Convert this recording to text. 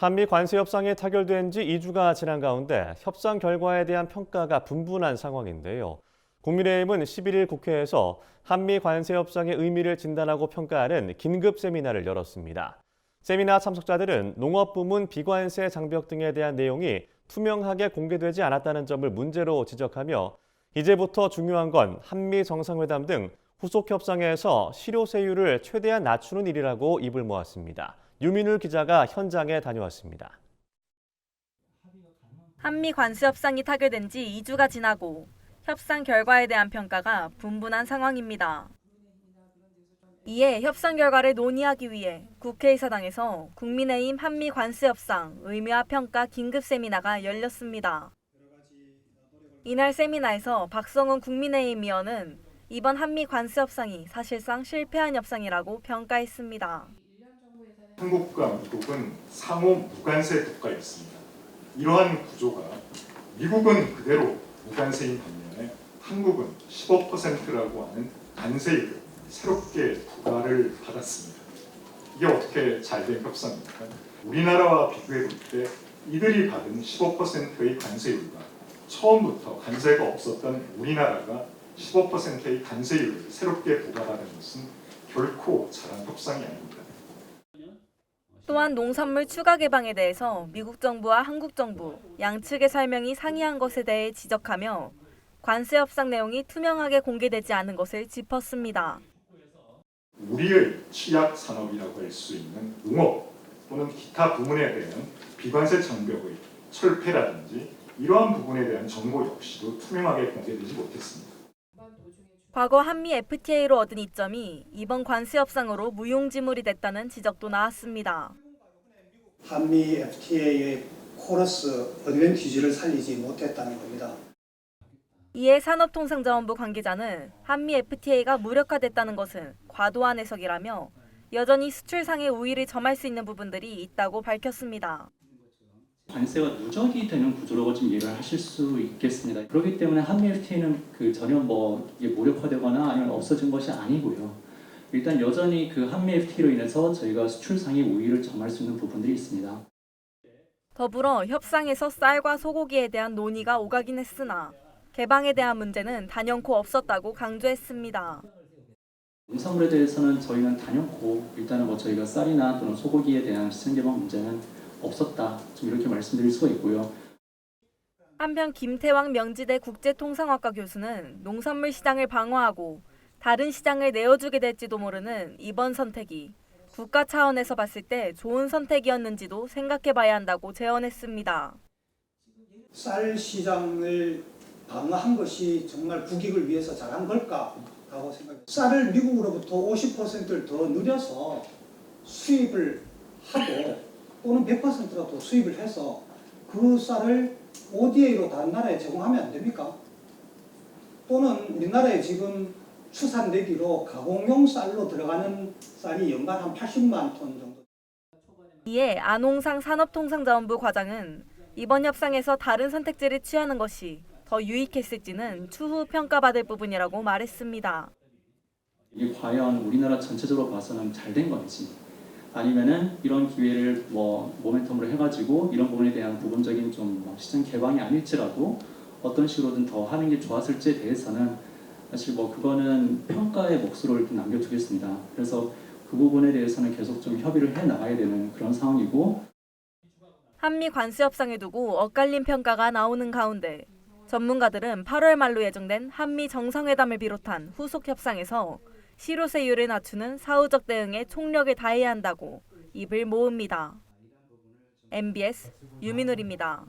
한미 관세 협상이 타결된 지 2주가 지난 가운데 협상 결과에 대한 평가가 분분한 상황인데요. 국민의힘은 11일 국회에서 한미 관세 협상의 의미를 진단하고 평가하는 긴급 세미나를 열었습니다. 세미나 참석자들은 농업부문 비관세 장벽 등에 대한 내용이 투명하게 공개되지 않았다는 점을 문제로 지적하며 이제부터 중요한 건 한미 정상회담 등 후속 협상에서 실효세율을 최대한 낮추는 일이라고 입을 모았습니다. 유민울 기자가 현장에 다녀왔습니다. 한미 관세 협상이 타결된 지 2주가 지나고 협상 결과에 대한 평가가 분분한 상황입니다. 이에 협상 결과를 논의하기 위해 국회의사당에서 국민의힘 한미 관세 협상 의미와 평가 긴급 세미나가 열렸습니다. 이날 세미나에서 박성훈 국민의힘 의원은 이번 한미 관세 협상이 사실상 실패한 협상이라고 평가했습니다. 한국과 미국은 상호 무관세 국가였습니다. 이러한 구조가 미국은 그대로 무관세인 반면에 한국은 15%라고 하는 관세율을 새롭게 부과를 받았습니다. 이게 어떻게 잘된 협상입니까? 우리나라와 비교해 볼 때 이들이 받은 15%의 관세율과 처음부터 관세가 없었던 우리나라가 15%의 관세율을 새롭게 부과받은 것은 결코 잘한 협상이 아닙니다. 또한 농산물 추가 개방에 대해서 미국 정부와 한국 정부 양측의 설명이 상이한 것에 대해 지적하며 관세 협상 내용이 투명하게 공개되지 않은 것을 짚었습니다. 우리의 취약 산업이라고 할 수 있는 농업 또는 기타 부문에 대한 비관세 장벽의 철폐라든지 이러한 부분에 대한 정보 역시도 투명하게 공개되지 못했습니다. 과거 한미 FTA로 얻은 이점이 이번 관세 협상으로 무용지물이 됐다는 지적도 나왔습니다. 한미 FTA의 코러스 어드밴티지를 살리지 못했다는 겁니다. 이에 산업통상자원부 관계자는 한미 FTA가 무력화됐다는 것은 과도한 해석이라며 여전히 수출상의 우위를 점할 수 있는 부분들이 있다고 밝혔습니다. 관세가 누적이 되는 구조라고 좀 이해를 하실 수 있겠습니다. 그렇기 때문에 한미 FTA는 전혀 이게 무력화되거나 아니면 없어진 것이 아니고요. 일단 여전히 한미 FTA로 인해서 저희가 수출상의 우위를 점할 수 있는 부분들이 있습니다. 더불어 협상에서 쌀과 소고기에 대한 논의가 오가긴 했으나 개방에 대한 문제는 단연코 없었다고 강조했습니다. 농산물에 대해서는 저희는 단연코 일단은 저희가 쌀이나 또는 소고기에 대한 시장 개방 문제는 없었다. 좀 이렇게 말씀드릴 수가 있고요. 한편 김태왕 명지대 국제통상학과 교수는 농산물 시장을 방어하고 다른 시장을 내어주게 될지도 모르는 이번 선택이 국가 차원에서 봤을 때 좋은 선택이었는지도 생각해봐야 한다고 제언했습니다. 쌀 시장을 방어한 것이 정말 국익을 위해서 잘한 걸까라고 생각해요. 쌀을 미국으로부터 50%를 더 늘려서 수입을 하고 또는 100%라도 수입을 해서 그 쌀을 ODA로 다른 나라에 제공하면 안 됩니까? 또는 우리나라에 지금 추산되기로 가공용 쌀로 들어가는 쌀이 연간 한 80만 톤 정도. 이에 안홍상 산업통상자원부 과장은 이번 협상에서 다른 선택지를 취하는 것이 더 유익했을지는 추후 평가받을 부분이라고 말했습니다. 이게 과연 우리나라 전체적으로 봐서는 잘 된 건지 아니면은 이런 기회를 모멘텀으로 해가지고 이런 부분에 대한 부분적인 좀 시장 개방이 아닐지라도 어떤 식으로든 더 하는 게 좋았을지에 대해서는 사실 그거는 평가의 몫으로 좀 남겨두겠습니다. 그래서 그 부분에 대해서는 계속 좀 협의를 해 나가야 되는 그런 상황이고. 한미 관세 협상을 두고 엇갈린 평가가 나오는 가운데 전문가들은 8월 말로 예정된 한미 정상회담을 비롯한 후속 협상에서 실효세율을 낮추는 사후적 대응에 총력을 다해야 한다고 입을 모읍니다. MBS 유민울입니다.